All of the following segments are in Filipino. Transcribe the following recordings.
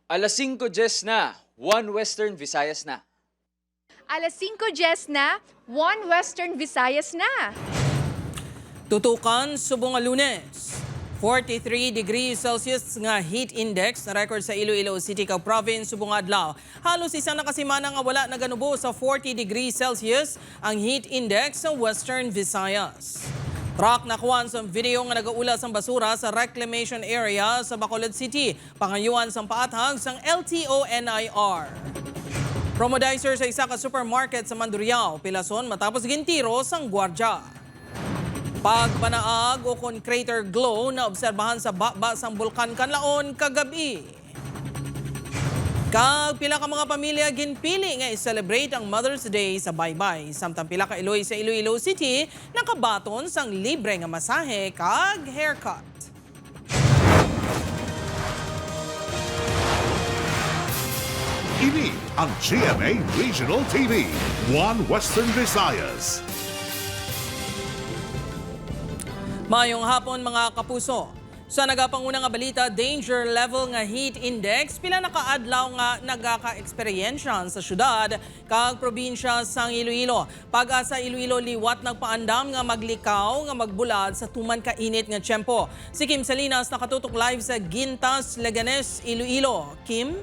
Alas 5:10 na, One Western Visayas na. Alas 5:10 na, One Western Visayas na. Tutukan subong nga Lunes. 43 degrees Celsius nga heat index na record sa Iloilo City kag province subong adlaw. Halos isang nakasimana nga wala naganubo sa 40 degrees Celsius ang heat index sa Western Visayas. Truck nakuha sa video nga nagaula sang basura sa reclamation area sa Bacolod City, pangayuan sang paatag sang LTO-NIR. Promodizer sa isa ka supermarket sa Mandurriao, Pilason matapos gintiro sang gwardya. Pagpanaag o kon crater glow na obserbahan sa baba sang bulkan Kanlaon kagabi. Kag pila ka mga pamilya ginpili nga i-celebrate ang Mother's Day sa Baybay. Samtang pila ka Iloy sa Iloilo City nakabaton sang libre nga masahe kag haircut. Ini ang GMA Regional TV, One Western Visayas. Mayong hapon mga kapuso. Sa nagapanguna nga balita, danger level nga heat index, pila nakaadlaw nga nagaka-eksperyensya sa syudad kag probinsya sang Iloilo. Pag-asa Iloilo liwat nagpaandam nga maglikaw nga magbulad sa tuman ka init nga tiyempo. Si Kim Salinas nakatutok live sa Gintas, Leganes, Iloilo. Kim?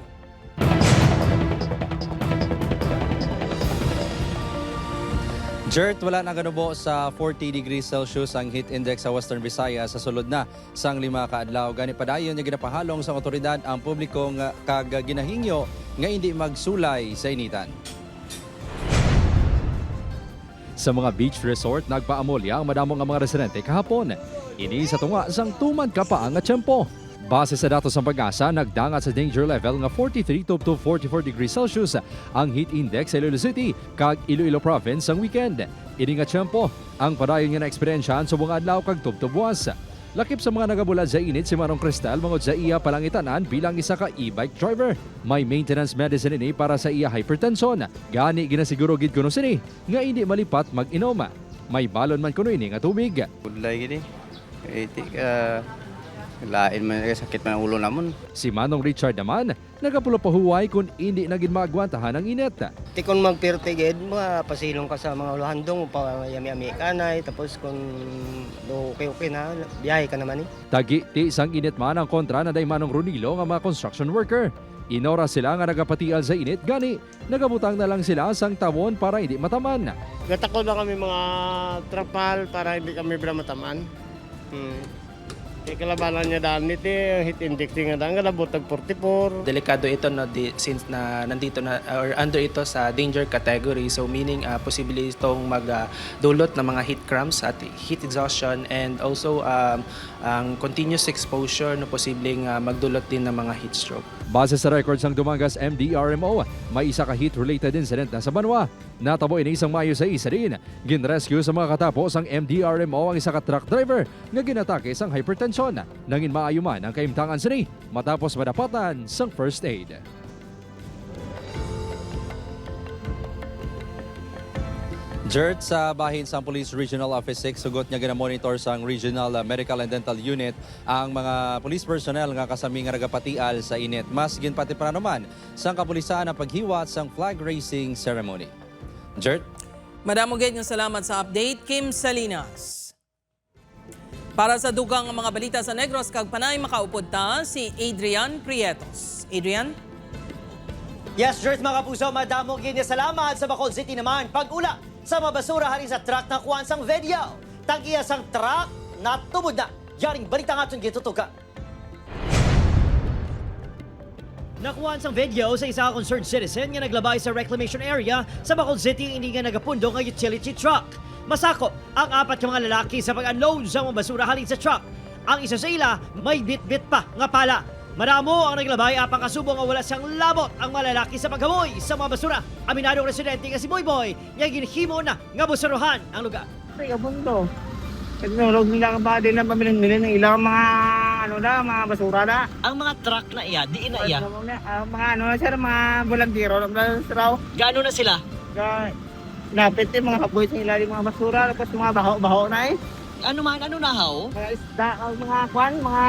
Jert, wala na ganubo sa 40 degrees Celsius ang heat index sa Western Visayas sa sulod na sang 5 kaadlaw. Gani padayon nga ginapahalong sa otoridad ang publiko nga kag ginahingyo nga hindi magsulay sa initan. Sa mga beach resort, nagpaamolya ang madamo nga mga residente kahapon. Ini sa tunga sang tuman ka pa nga tiyempo. Base sa datos ng Pag-asa, nagdangat sa danger level nga 43 to 44 degrees Celsius ang heat index sa Iloilo City kag Iloilo Province ang weekend. Ini nga tiyempo ang padayon nga na-eksperyensyahan sa buong adlaw kag tubtubwas. Lakip sa mga nagabulad sa init si Manong Cristal mangod sa iya palangitanan bilang isa ka e-bike driver. May maintenance medicine ini para sa iya hypertension. Gani ginasiguro gid kuno sini nga hindi malipat mag-inom. May balon man kuno ini nga tubig. Budlay gini. Lain man sakit man ang ulo namon. Si Manong Richard naman, nagapulo-pahuway kung hindi naging maagwantahan ang init. Tikon magpirtigid, mga pasilong ka sa mga ulahandong, yami-yami ka na, tapos kung okay na, biyahe ka naman eh. Tagi ti isang init man ang kontra na day Manong Ronilo nga mga construction worker. Inora sila nga nagapatial sa init, gani nagabutang na lang sila sang tawon para hindi mataman. Gatako lang kami mga trapal para hindi kami mataman. Kalabanan niya daan nito, heat index nga daan, kalabot tag 44. Delikado ito no, since na nandito na or under ito sa danger category. So meaning posible itong magdulot ng mga heat cramps at heat exhaustion and also ang continuous exposure no posibleng magdulot din ng mga heat stroke. Base sa records ng Dumangas MDRMO, may isa ka heat-related incident na sa Banwa. Natabo ini isang Mayo sa isa rin. Ginrescue sa mga katapos ang MDRMO ang isa ka truck driver nga ginatake sang hypertension. Nangin maayo man ang kaimtangan sini matapos madapatan sang first aid. Jert, sa bahin sa Police Regional Office 6, sugot niya ginamonitor sang Regional Medical and Dental Unit ang mga police personnel nga kasami nga nagapatial sa init. Mas ginpati pa naman sang kapulisan ang paghiwat sang flag raising ceremony. Jert? Madamo gayud nga salamat sa update, Kim Salinas. Para sa dugang mga balita sa Negros kag Panay makaupod ta si Adrian Prietos. Adrian? Yes, Jert mga kapuso, madamo gayud nga salamat sa Bacolod City naman. Pag-ula sa mga basura haring sa truck na kuwan sang video. Tag-iya sang truck na tubod na. Yaring balita nga itong gitutuga. Nakuhaan sang video sa isa concerned citizen nga naglabay sa reclamation area sa Bacolod City hindi nga nagapundo nga utility truck. Masako ang 4 ka mga lalaki sa pag-unload sa mga basura halin sa truck. Ang isa sa ila may bit-bit pa nga pala. Maramo ang naglabay apang kasubo nga wala siyang labot ang mga lalaki sa paghamoy sa mga basura. Aminadong residente nga si Boyboy nga ginhimo na nga busuruhan ang lugar. Ay, kabundo. Nagnolog nila ba din na pamilin ng ilang mga mga basura na. Ang mga truck na iya, di na iya. Mga sir, mga volunteero na raw. Gaano na sila? Napit mga kaboy sa ilalim mga basura, tapos mga baho-baho na eh. Ano man, ano nahaw? Mga isda, mga kwan, mga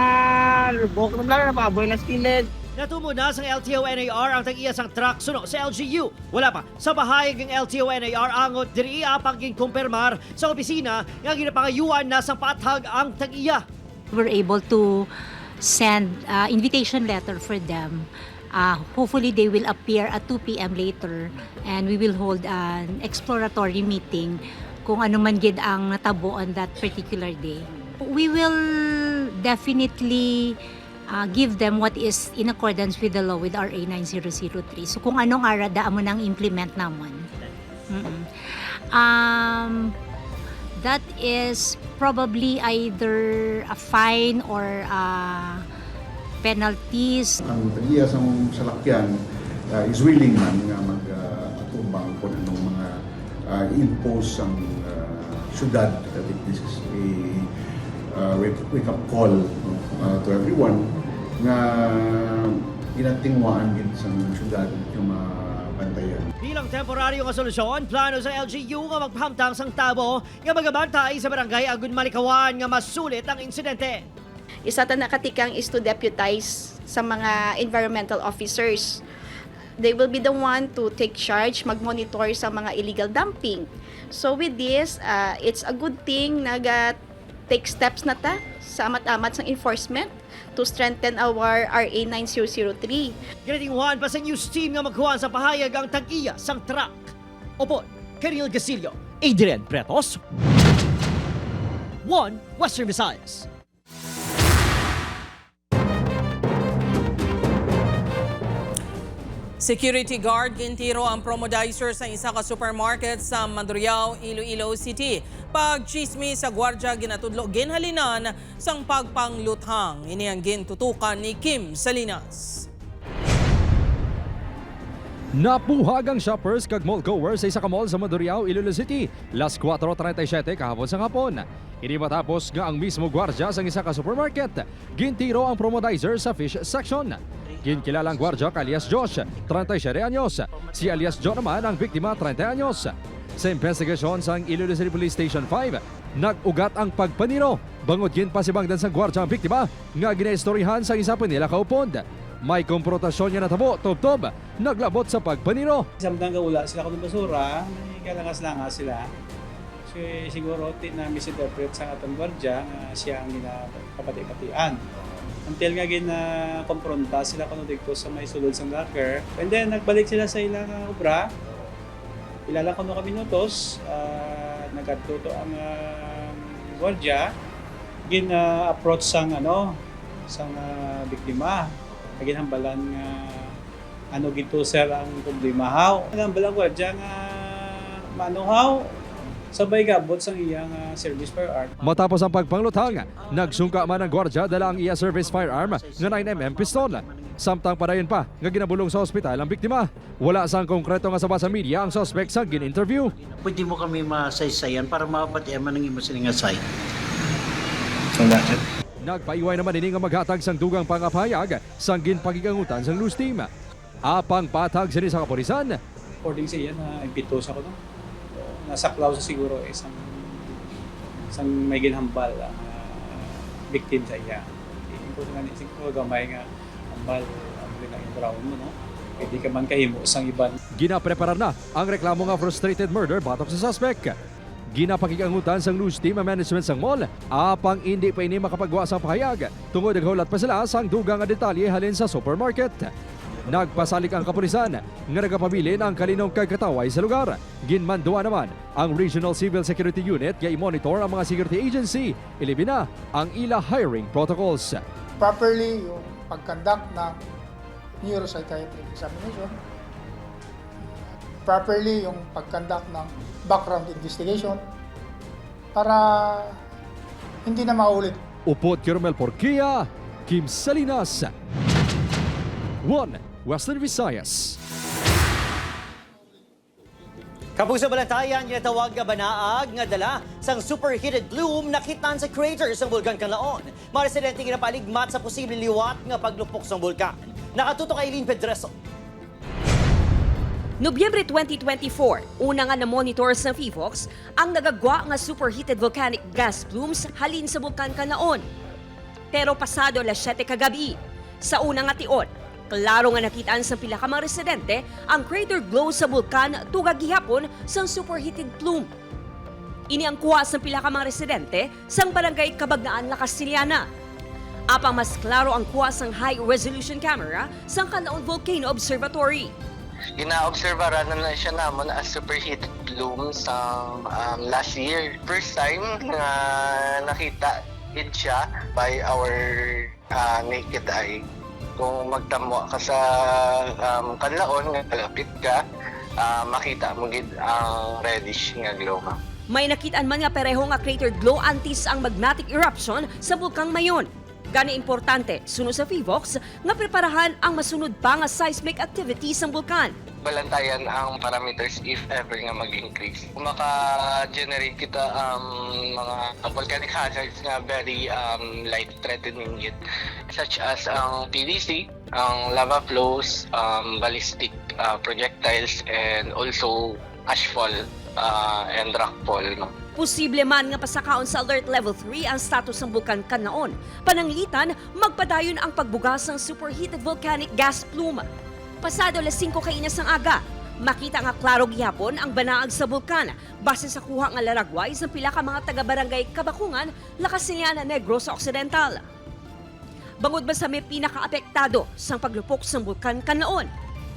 lubok na lang, mga boy na skillet. Natumo na sa LTO-NAR ang tag-iya sang truck suno sa LGU. Wala pa sa bahayag ng LTO-NAR angot diri apang kumpirmar sa opisina nga ginapangayuan na sang patag ang tag-iya. We're able to send invitation letter for them. Hopefully they will appear at 2 p.m. later and we will hold an exploratory meeting kung ano man gid ang natabo on that particular day. We will definitely give them what is in accordance with the law with RA 9003. So kung anong arada mo nang implement naman. That is probably either a fine or penalties. Ang tag-iya sa salakyan is willing man nga mag-atubang kung anong mga impose ang syudad. This is a wake-up call to everyone nga ginatingwaan din sa syudad yung mga bantayan. Bilang temporaryo nga solusyon, plano sa LGU nga magpahamtang sang tabo nga magabantay sa barangay Agun Malikawan nga masulit ang insidente. Isa ta nakatikang is to deputize sa mga environmental officers. They will be the one to take charge, mag-monitor sa mga illegal dumping. So with this, it's a good thing take steps na ta sa amat-amat sa enforcement to strengthen our RA 9003. Ginatinghuan pa sa news team nga magkuhan sa pahayag ang tag-iya sang truck. Opo, Kirill Gasilio, Adrian Pretos, 1 Western Visayas. Security guard gintiro ang promodizer sa isa ka supermarket sa Mandurriao, Iloilo City. Pagchismis sa gwardya ginatudlo ginhalinan sang pagpangluthang. Ini ang gintutukan ni Kim Salinas. Napuhag ang shoppers kag mall goers sa isa ka mall sa Mandurriao, Iloilo City. Las 4:37 kahapon sa hapon. Ini matapos nga ang mismo gwardya sa isa ka supermarket. Gintiro ang promodizer sa fish section. Kinkilalang gwardya alias Josh, 37 anyos. Si alias John naman ang biktima, 30 anyos. Sa investigasyon sa Iloilo City Police Station 5, nag-ugat ang pagpaniro. Bangod gin pa si bangdan sa gwardya ang biktima nga ginaistoryahan sa isa pa nila kaupod. May komprontasyon niya natabo, tob-tob, naglabot sa pagpaniro. Samtang wala sila kung basura, may kalangas-langas sila. So, siguro na misinterpret sa atong gwardya nga siya ang ginapapati-patian. Until nga gina-kompronta sila kung dito sa may sulod sa locker. And then nagbalik sila sa ilang obra. Ilala ko no kami minutos, nagatuto ang gwardya. Gina-approach sang biktima. Ginhambalan nga gito sir ang problema haw. Ginhambalan gwardya nga manuhaw. Sabay gabot sang iyang service firearm. Matapos ang pagpangluthang, nagsungka man ang gwardya dala ang iya service firearm nga 9mm pistol. Samtang padayon pa nga ginabulong sa ospital ang biktima. Wala sang konkreto nga saba sa media ang suspect sa gin-interview. Pwede mo kami masaysayan para mapatiyan man ang imo sining asay. Nagpaiway naman ini nga maghatag sang dugang pangapayag sang ginpagigangutan sang news team. Apang patag sini sa kapulisan. According sa iya na impitos ako no. Nasaklaw sa siguro isang may ginhambal ang victim sa iya. Hindi ko nga isip ko gamay nga hambal ang ginagawa mo no. Hindi ka man kahimo sang iban. Ginapreparar na ang reklamo nga frustrated murder batok sa suspect. Ginapakigangutan sang news team management sang mall apang hindi pa ini makapagwa sa pahayag tungod naghulat pa sila sang dugang nga detalye halin sa supermarket. Nagpasalik ang kapulisan nga nagapabilin ang kalinong kagkataway sa lugar. Ginmanduan naman ang Regional Civil Security Unit nga i-monitor ang mga security agency. Ilibin na ang ila hiring protocols. Properly yung pag-conduct ng neuropsychiatric examination. Properly yung pag-conduct ng background investigation para hindi na maulit. Upod Kirmel Porquia, Kim Salinas. 1 Western Visayas. Kapag sa balatayan, ginatawag nga banaag nga dala sang superheated bloom nakitaan sa crater sa Bulkan Canlaon. Mga residente ginapaligmat sa posibleng liwat nga paglupok sa bulkan. Nakatutok kay Eileen Pedreso. Nobyembre 2024, una nga na-monitor sa PHIVOLCS ang nagagwa nga superheated volcanic gas plumes halin sa Bulkan Canlaon. Pero pasado alas 7 kagabi, sa unang ation, Klaro nga nakitaan sa pila ka mga residente ang crater glow sa bulkan tugag gihapon sa superheated plume. Ini ang kuha sa pila ka mga residente sang barangay Kabagnaan, Lacasiliana. Apang mas klaro ang kuha sang high-resolution camera sang Canlaon Volcano Observatory. Gina-obserbaran na siya namon as superheated plume sa last year. First time na nakita it siya by our naked eye. Kung magtamo ka sa Canlaon, kalapit ka, makita mo gid ang reddish nga glow. May nakitaan man nga pareho nga crater glow antes ang magnetic eruption sa bulkang mayon. Gani importante, sunod sa PHIVOLCS, nga preparahan ang masunod pa nga seismic activity sa bulkan. Balantayan ang parameters if ever nga mag-increase. Kung maka-generate kita mga volcanic hazards nga very life-threatening it, such as ang PDC, ang lava flows, ballistic projectiles, and also ashfall and rockfall. Posible man nga pasakaon sa Alert Level 3 ang status ng bulkan Canlaon. Pananglitan, magpadayon ang pagbugas ng superheated volcanic gas plume. Pasado alas 5 kainas ng aga, makita nga klaro gihapon ang banaag sa bulkan base sa kuha nga laragway sa pila ka mga taga-barangay Kabakungan, Lacasiliana, Negros Occidental. Bangod ba sa may pinaka-apektado sa paglupok sa bulkan Canlaon?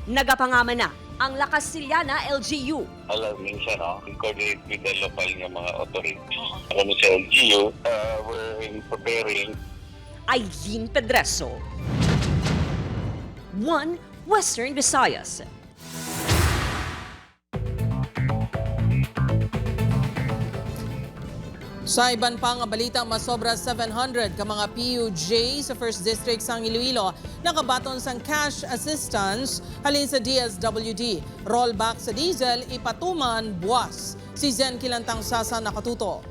Nagapangaman na ang Lacasiliana LGU. Alarming siya, no? We coordinate with the local nga mga authorities. Kami sa LGU, we're preparing. Aileen Pedreso, One Western Visayas. Sa iban pa nga balita, masobra 700 ka mga PUJ sa 1st District sang Iloilo nakabaton sang cash assistance halin sa DSWD. Rollback sa diesel, ipatuman, buwas. Si Zen Kilantang Sasa nakatutok.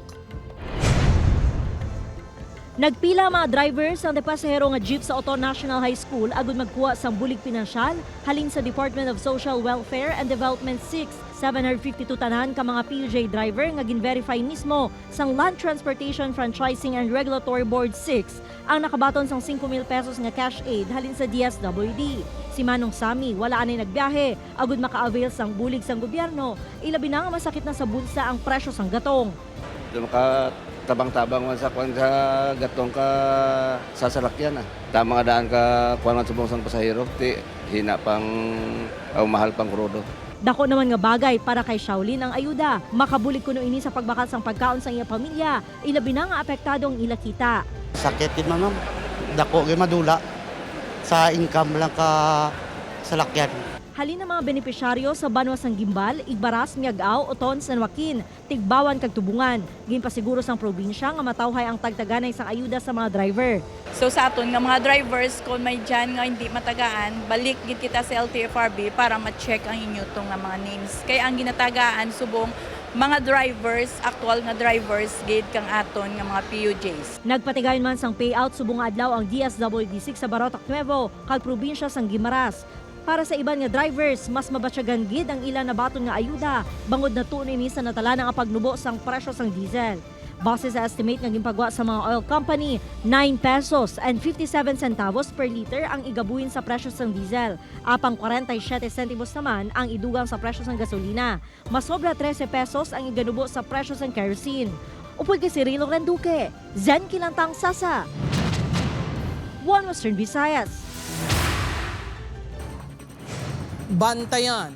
Nagpila mga drivers ang pasahero nga jeep sa Auto National High School agud magkuha sang bulig pinansyal halin sa Department of Social Welfare and Development 6. 752 tanan ka mga PUJ driver nga gin-verify mismo sang Land Transportation Franchising and Regulatory Board 6 ang nakabaton sang 5,000 pesos nga cash aid halin sa DSWD. Si Manong Sami wala anay nagbiyahe agud maka-avail sang bulig sang gobyerno. Ilabi na nga masakit na sa bulsa ang presyo sang gatong. Tabang-tabang man sa kwan sa gatong ka sasalakyan. Tama nga daan ka kwan man subong sang pasahero. Hina pang mahal pang krudo. Dako naman nga bagay para kay Shaolin ang ayuda. Makabulig kuno ini sa pagbakat sang pagkaon sa iya pamilya. Ilabi na nga apektado ang ila kita. Sakit din ma'am. Dako gyud madula sa income lang ka salakyan. Halin ang mga benepisyaryo sa Banwa sang Gimbal, Igbaras, Miagao, Oton, San Joaquin, Tigbawan kag Tubungan. Ginpasiguro sang probinsya nga matawhay ang tagtaganay sang ayuda sa mga driver. So sa aton nga mga drivers kung may dyan nga hindi matagaan, balik gid kita sa LTFRB para ma-check ang inyo tong nga mga names. Kaya ang ginatagaan subong mga drivers, actual nga drivers gid kang aton nga mga PUJs. Nagpatigayon man sang payout subong adlaw ang DSWD6 sa Barotac Nuevo kag probinsya sang Guimaras. Para sa iban nga drivers, mas mabatyagan gid ang ilan na baton nga ayuda bangod na tunay ni sa natala nga pagnubo sang presyo sang diesel. Base sa estimate nga ginpagwa sa mga oil company, 9 pesos and 57 centavos per liter ang igabuhin sa presyo sang diesel. Apang 47 centimos naman ang idugang sa presyo sang gasolina. Masobra 13 pesos ang iganubo sa presyo sang kerosene. Upoy kay Cirilo Renduque, Zen Kilantang Sasa, One Western Visayas. Bantayan.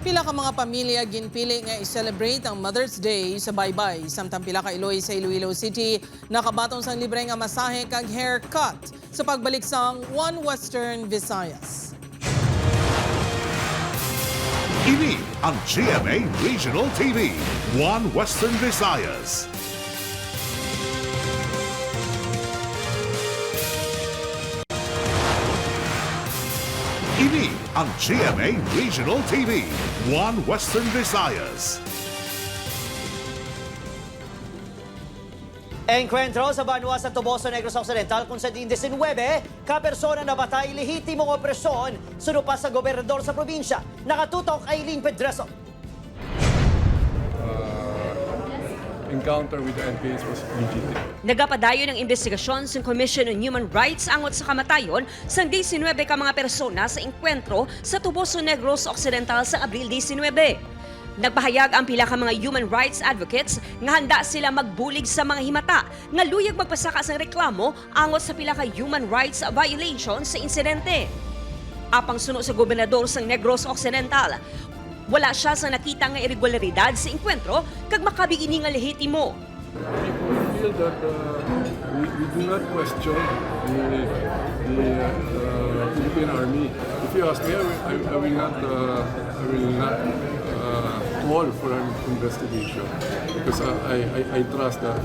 Pila ka mga pamilya ginpili nga i-celebrate ang Mother's Day sa Baybay. Samtang pila ka Iloy sa Iloilo City, nakabatong sang libre nga masahe kag haircut sa pagbalik sang One Western Visayas. Ini ang GMA Regional TV, One Western Visayas. Ini ang GMA Regional TV, One Western Visayas. Encuentro sa Banwa sa Toboso, Negros Occidental kung sa 19 ka persona na batay lehitimong operasyon sunupa sa gobernador sa probinsya. Nakatutok Aileen Pedreso. encounter with the NPAs was legitimate. Nagapadayon ng investigasyon sa Commission on Human Rights angot sa kamatayon sang 19 ka mga persona sa enkwentro sa Tuboso Negros Occidental sa Abril 19. Nagpahayag ang pila ka mga human rights advocates nga handa sila magbulig sa mga himata nga luyag magpasaka sang reklamo angot sa pila ka human rights violation sa insidente. Apang suno sa gobernador sang Negros Occidental, wala siya sa nakita nga irregularidad sa enkwentro kag makabigini nga lehitimo. People feel that we do not question the Philippine Army. If you ask me, I will not call for an investigation because I trust the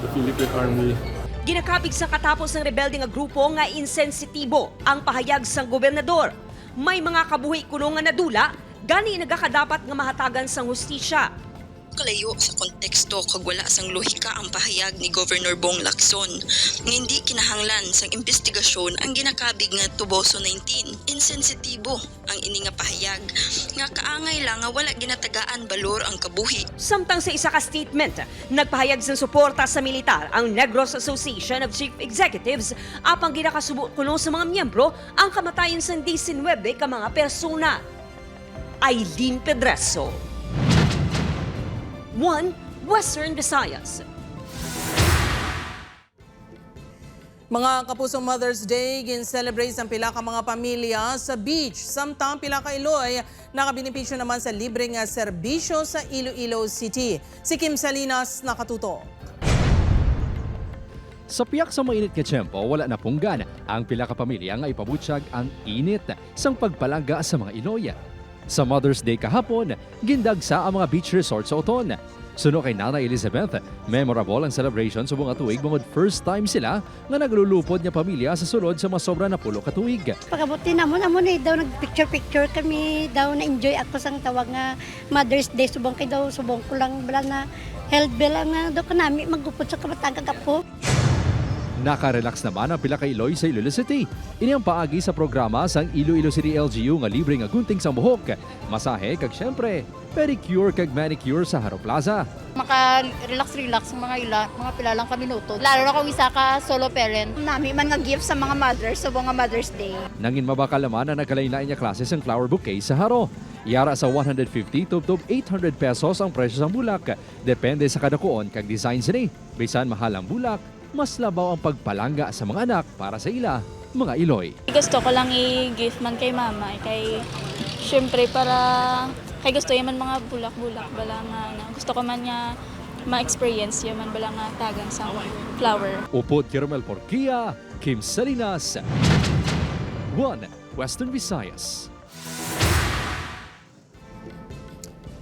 Philippine Army. Ginakabig sa katapos ng rebelde nga grupo nga insensitibo ang pahayag sang gobernador. May mga kabuhi kuno nga nadula, gani nagakadapat nga mahatagan sang hustisya. Kalayo sa konteksto kag wala sang lohika ang pahayag ni Governor Bong Lacson nga hindi kinahanglan sang investigasyon ang ginakabig nga Tuboso 19. Insensitibo ang ini nga pahayag nga kaangay lang nga wala ginatagaan balor ang kabuhi. Samtang sa isa ka statement, nagpahayag sang suporta sa militar ang Negros Association of Chief Executives apang ginakasubo kuno sa mga miyembro ang kamatayon sang 19 ka mga persona. Aileen Pedreso, 1 Western Visayas. Mga kapusong Mother's Day, gin-celebrate ang pila ka mga pamilya sa beach. Samtang pila ka Iloy, nakabinipisyo naman sa libreng serbisyo sa Iloilo City. Si Kim Salinas nakatuto. Sa piyak sa mainit nga tiyempo, wala na punggan ang pila ka pamilya nga ipabutyag ang init sang pagpalangga sa mga Iloy. Sa Mother's Day kahapon, gindagsa ang mga beach resort sa Oton. Suno kay Nanay Elizabeth, memorable ang celebration sa buong tuig bangod first time sila nga naglulupod nga pamilya sa sulod sa mga sobra na pulo ka tuig. Pagkabuti namon daw nag-picture kami, daw na-enjoy ako sang tawag nga Mother's Day. Subong ko lang bala na health bill nga daw kanami magupod sa kabatang kagapo. Naka-relax naman ang pila ka Iloy sa Iloilo City. Ini ang paagi sa programa sang Iloilo City LGU nga libre nga gunting sang buhok, masahe kag syempre pedicure kag manicure sa Haro Plaza. Maka-relax mga pila lang kami minuto. Lalo na kung isa ka solo parent. Nami man nga gift sa mga mothers sa mga Mother's Day. Nangin mabakal naman na nagkalain-lain niya klase sang flower bouquet sa Haro. Yara sa 150 to 800 pesos ang presyo sang bulak. Depende sa kada kuon kag design sini. Bisan mahal ang bulak, mas labaw ang pagpalangga sa mga anak para sa ila, mga Iloy. Gusto ko lang i-gift man kay mama, kay syempre para kay gusto yaman mga bulak-bulak bala nga gusto ko man niya ma-experience yaman bala nga tagang sa flower. Upod Kirmel Porquia, Kim Salinas, 1 Western Visayas.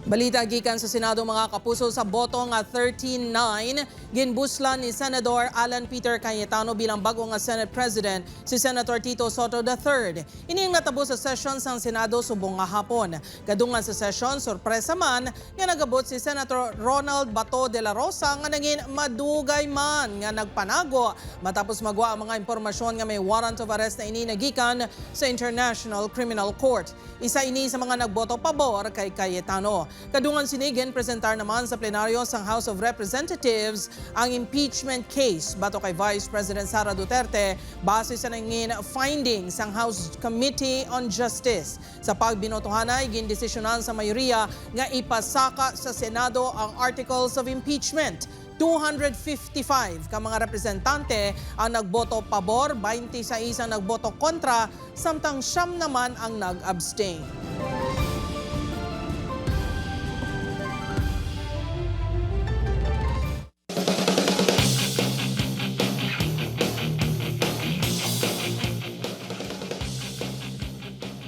Balita gikan sa Senado mga kapuso sa boto nga 13-9, ginbuslan ni Senador Alan Peter Cayetano bilang bago nga Senate President si Senator Tito Soto III. Ining natabo sa session sang Senado subong nga hapon. Kadungan sa session, sorpresa man nga nagabot si Senator Ronald Bato de la Rosa nga naging madugay man nga nagpanago matapos magwa ang mga impormasyon nga may warrant of arrest na ini nagikan sa International Criminal Court. Isa ini sa mga nagboto pabor kay Cayetano. Kadungan sinigin, presentar naman sa plenaryo sang House of Representatives ang impeachment case bato kay Vice President Sara Duterte base sa nangin findings sang House Committee on Justice. Sa pagbinotohanay, gindesisyonan sa mayoriya nga ipasaka sa Senado ang Articles of Impeachment. 255 ka mga representante ang nagboto pabor, 26 ang nagboto kontra, samtang 9 naman ang nag-abstain.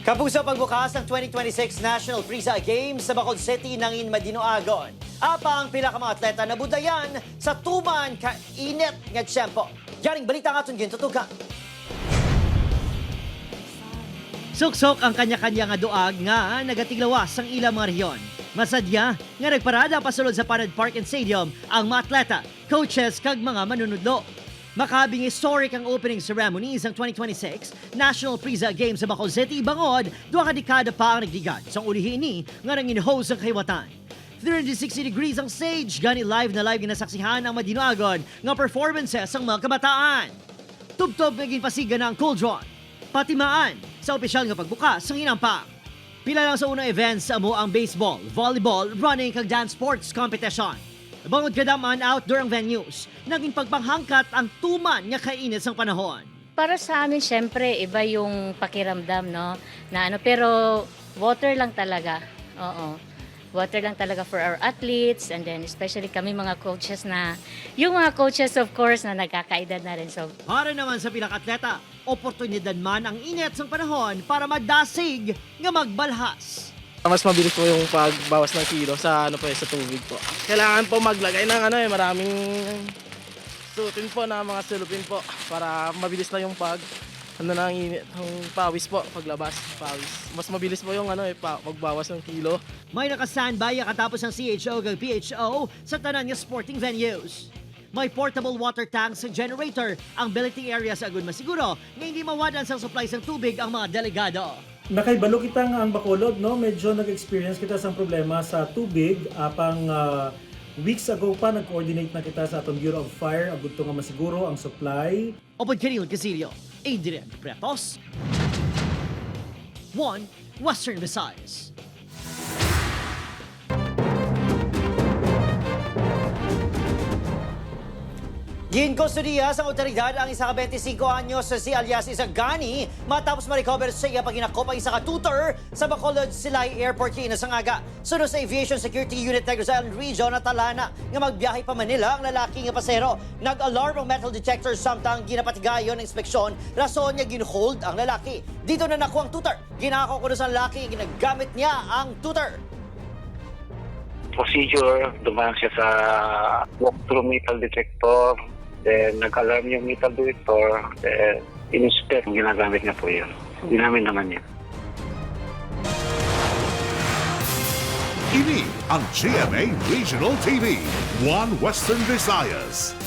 Kapuso pagbukas ng 2026 National Friza Games sa Bacolod City nangin madinoagon. Apa ang pila ka mga atleta na budayan sa tuman ka init nga tiyempo. Yaring balita nga itong gintutugan. Suksok ang kanya-kanya nga duag nga nagatiglawas ang ilang mga rehiyon. Masadya nga nagparada pasulod sa Panad Park and Stadium ang mga atleta, coaches kag mga manunudlo. Makabing historic ang opening ceremony sa 2026 National Friza Games sa Bacolod City bangod 2 dekada pa ang nagdigad sa ulihin ni nga nangin-host ang kahiwatan. 360 degrees ang stage, gani live na live ginasaksihan ang madinoagon nga performances ang mga kabataan. Tubtob naging pasiga ng Cauldron, patimaan sa opisyal nga pagbukas ng Hinampak. Pila lang sa unang events amo ang baseball, volleyball, running kag dance sports competition. Bangod kadaman outdoor ang venues, naging pagpanghangkat ang tuman nga kainit sang panahon. Para sa amin, syempre, iba yung pakiramdam, no? Pero water lang talaga. Oo. Water lang talaga for our athletes, and then especially kami mga coaches yung mga coaches of course na nagkakaedad na rin. So, para naman sa pinaka-atleta, oportunidad man ang init sang panahon para madasig nga magbalhas. Mas mabilis po yung pagbawas ng kilo sa sa tubig po. Kailangan po maglagay ng maraming sutin po na mga silupin po para mabilis na yung ng init, yung pawis po, paglabas, pawis. Mas mabilis po yung pagbawas ng kilo. May naka-standby katapos ng CHO kag PHO sa tanan nga sporting venues. May portable water tanks sa generator ang billeting area sa Agun masiguro nga hindi mawadan sa supply ng tubig ang mga delegado. Nakaibalo kita nga ang Bacolod, no? Medyo nag-experience kita sa problema sa tubig. Apang weeks ago pa, nag-coordinate na kita sa atong Bureau of Fire. Agud to nga masiguro ang supply. Opod Kiril Casilio, Adrian Pretos, 1 Western Visayas. Ginkustodiya sa otoridad ang isa ka 25 anyos si alias Isagani matapos ma-recover sa iya paginakop ang isa ka tutor sa Bacolod Silay Airport kina sa ngaga. Sunod sa Aviation Security Unit Negros Island Region na talana nga magbiyahe pa Manila ang lalaki nga pasero. Nag-alarm ang metal detector samtang ginapatigayon ng inspeksyon rason niya ginhold ang lalaki. Dito na nakuha ang tutor. Ginako ko sa lalaki ginagamit niya ang tutor. Procedure, dumaan siya sa walk-through metal detector. Then, nag-alarm yung metal detector. Then, in-inspect, ginagamit niya po yun. Ginamit naman niya. Ini ang GMA Regional TV, 1 Western Visayas.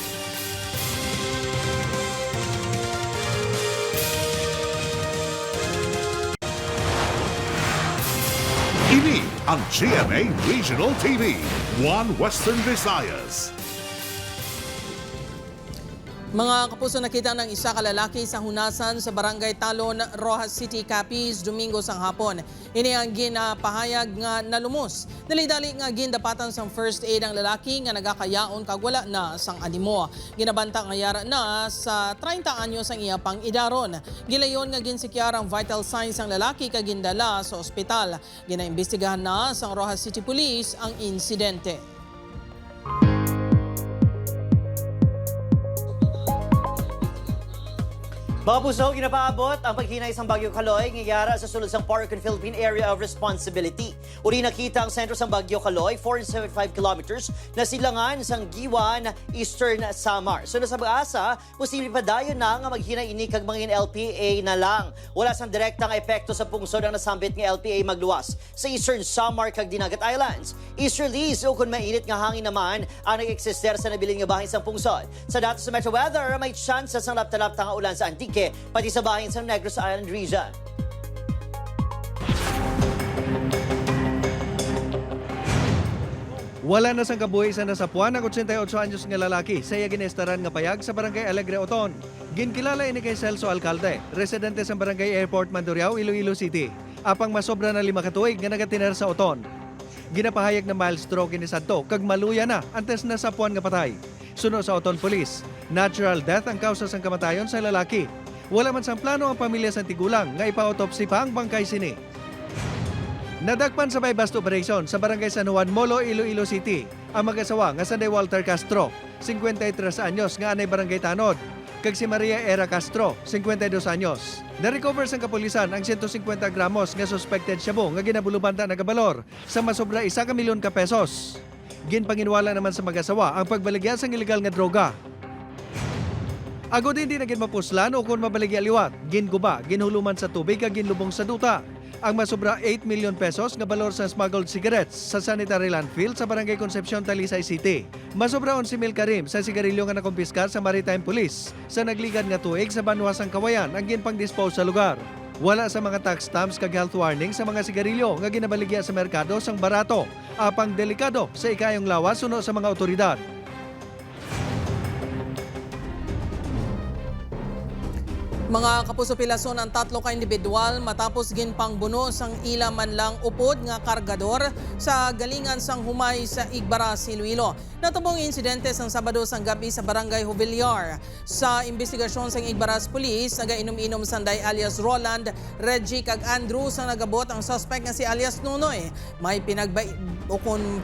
Ini ang GMA Regional TV, 1 Western Visayas. Mga kapuso, nakita ng isa ka lalaki sa hunasan sa Barangay Talon, Rojas City, Capiz, Domingo sang hapon. Ini ang ginapahayag nga nalumos. Dali-dali nga gindapatan sang first aid ang lalaki nga nagakayaon kag wala na sang animo. Ginabanta nga yara na sa 30 anyos ang iya pang idaron. Gilayon nga ginsikyar ang vital signs ang lalaki kag gindala sa ospital. Ginaimbestigahan na sang Rojas City Police ang insidente. Mga puso, ginapaabot ang paghinay sa Bagyo Kaloy ngayara sa sulod sang Park and Philippine Area of Responsibility. Uri nakita ang sentro sang Bagyo Kaloy, 475 kilometers na silangan sang Giwan, Eastern Samar. Sunod sa pag-asa, posible pa dayon na nga maghinay ini kag mangin LPA na lang. Wala sang direktang epekto sa pungsod ang nasambit nga LPA magluwas sa Eastern Samar kag Dinagat Islands. Easterlies o kung mainit nga hangin naman ang nag-eksister sa nabilin nga bahin sang pungsod. Sa datos sa Metro Weather, may chance sa lapta-lapta nga ulan sa Antique pati sa bahin sa Negros Island region. Wala na sang kabuhi sa nasapuan ang 88 anyos nga lalaki sa iya ginestaran nga payag sa Barangay Alegre Oton. Ginkilala ini kay Celso Alcalde, residente sa Barangay Airport Mandurriao, Iloilo City. Apang masobra na 5 katuig nga nagatiner sa Oton. Ginapahayag na mild stroke ni Santo kag maluya na antes na sapuan nga patay. Suno sa Oton Police, natural death ang kausa sang kamatayon sa lalaki. Wala man sang plano ang pamilya sa tigulang nga ipa-autopsy pa ang bangkay sini. Nadagpan sa bypass operation sa Barangay San Juan Molo, Iloilo City ang mag-asawa nga Sanday Walter Castro, 53 anyos nga anay Barangay Tanod, kag si Maria Era Castro, 52 anyos. Na-recover sang kapulisan ang 150 gramos nga suspected shabu nga ginabulubanta na kabalor sa masobra 1 milyon ka pesos. Ginpanginwala naman sa mag-asawa ang pagbaligya sang ilegal nga droga. Agod hindi na ginmapuslan o kung mabaligi aliwat, ginguba, ginhuluman sa tubig kag ginlubong sa duta. Ang masobra 8 milyon pesos nga balor sa smuggled cigarettes sa sanitary landfill sa Barangay Concepcion, Talisay City. Masobra 11,000 karim sa sigarilyo nga nakumpiskar sa Maritime Police sa nagligad nga tuig sa Banwasang Kawayan ang ginpang-dispose sa lugar. Wala sa mga tax stamps kag health warning sa mga sigarilyo nga ginabaligya sa merkado sang barato, apang delikado sa ikayong lawas suno sa mga otoridad. Mga kapuso, pilason ang 3 ka individual matapos ginpang buno sang ila man lang upod nga kargador sa galingan sang humay sa Igbaras, Iloilo. Natubong insidente sang Sabado sang gabi sa Barangay Jovillar. Sa investigasyon sang Igbaras Police, nagainom-inom sanday alias Roland, Reggie kag Andrew sang nagabot ang suspect nga si alias Nunoy. May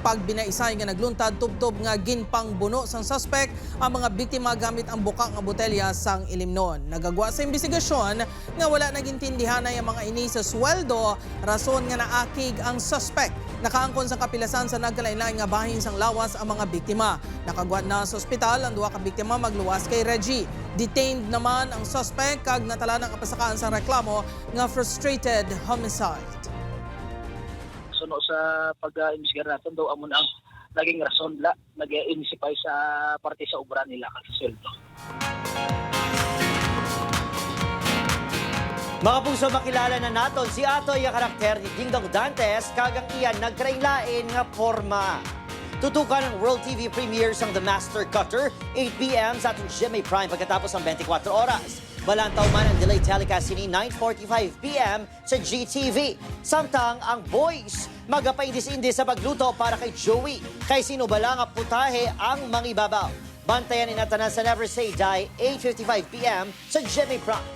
pagbinaisay nga nagluntad tubtob nga ginpang buno sang suspect ang mga biktima gamit ang bukak nga botelya sang ilimnon. Nagagwa sa investigasyon nga wala nagintindihan na yung mga ini sa sweldo, rason nga naakig ang suspect. Nakaangkon sa kapilasan sa nagkalain-lain nga bahin sang lawas ang mga biktima. Nakagwa na sa ospital ang 2 ka biktima magluwas kay Reggie. Detained naman ang suspect kag natala ng kapasakaan sa reklamo nga frustrated homicide. Suno sa pag-imbestigar natin daw amon ang naging rason la nag-inisipay sa parte sa obra nila kasi sweldo. Mga puso, makilala na naton si Atoy ang karakter ni Dingdong Dantes kagang iyan nagtrainlain nga forma. Tutukan ng World TV premieres ang The Master Cutter, 8 p.m. sa atong GMA Prime pagkatapos ng 24 oras. Balantaw man ang delayed telecast ni 9:45 p.m. sa GTV. Samtang ang Boys magapaindis-indis sa pagluto para kay Joey. Kay sino bala nga putahe ang mangibabaw. Bantayan ni natanan sa Never Say Die, 8:55 p.m. sa GMA Prime.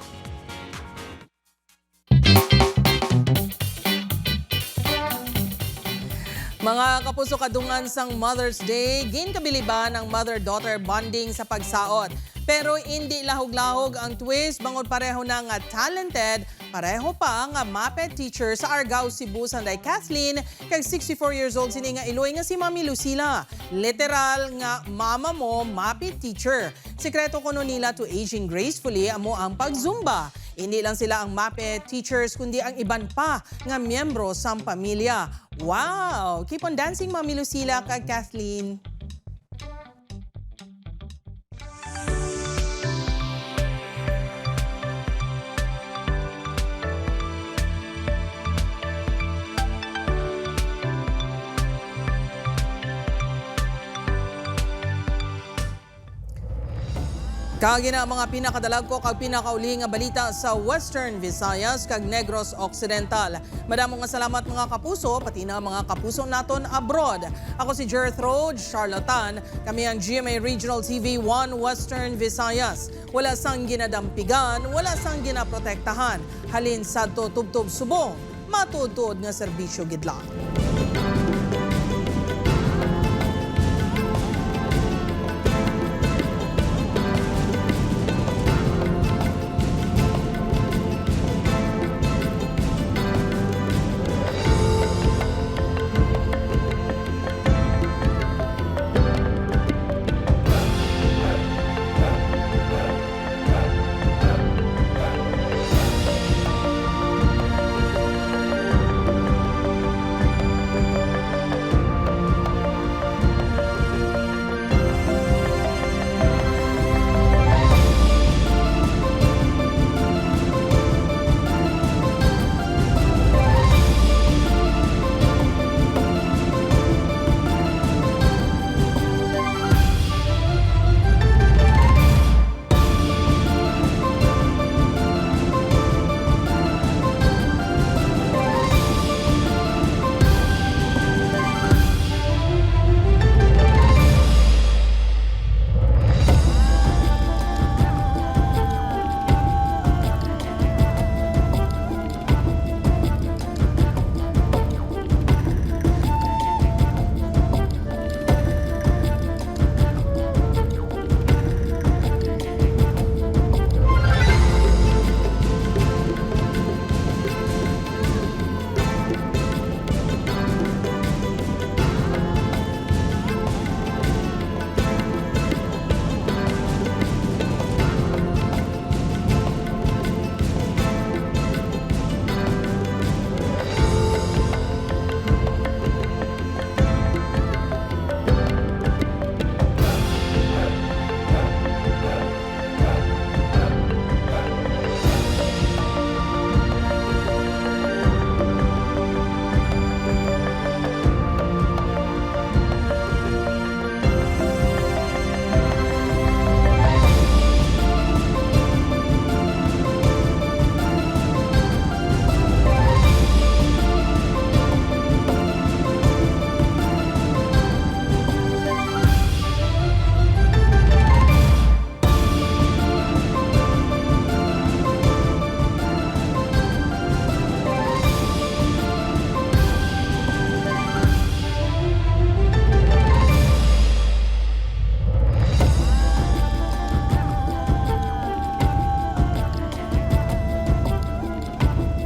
Mga kapuso, kadungan sang Mother's Day, ginkabiliban ang mother-daughter bonding sa pagsaot. Pero hindi lahog-lahog ang twist, bangod pareho na nga talented, pareho pa nga MAPE teacher sa Argao, Cebu, sanday Kathleen, kag 64 years old sini nga Iloy nga si Mami Lucila. Literal nga mama mo, MAPE teacher. Sikreto kuno nila to aging gracefully amo ang pagzumba. Hindi lang sila ang MAPE teachers, kundi ang iban pa nga miyembro sa pamilya. Wow! Keep on dancing, Mami Lucila kag Kathleen. Kagina ang mga pinakadalag ko kag pinakauli nga balita sa Western Visayas kag Negros Occidental. Madamo nga salamat mga kapuso, pati na mga kapuso naton abroad. Ako si Gertrude Charlatan, kami ang GMA Regional TV 1 Western Visayas. Wala sang ginadampigan, wala sang ginaprotektahan. Halin sa tubtob subong, matutod nga serbisyo gidlang.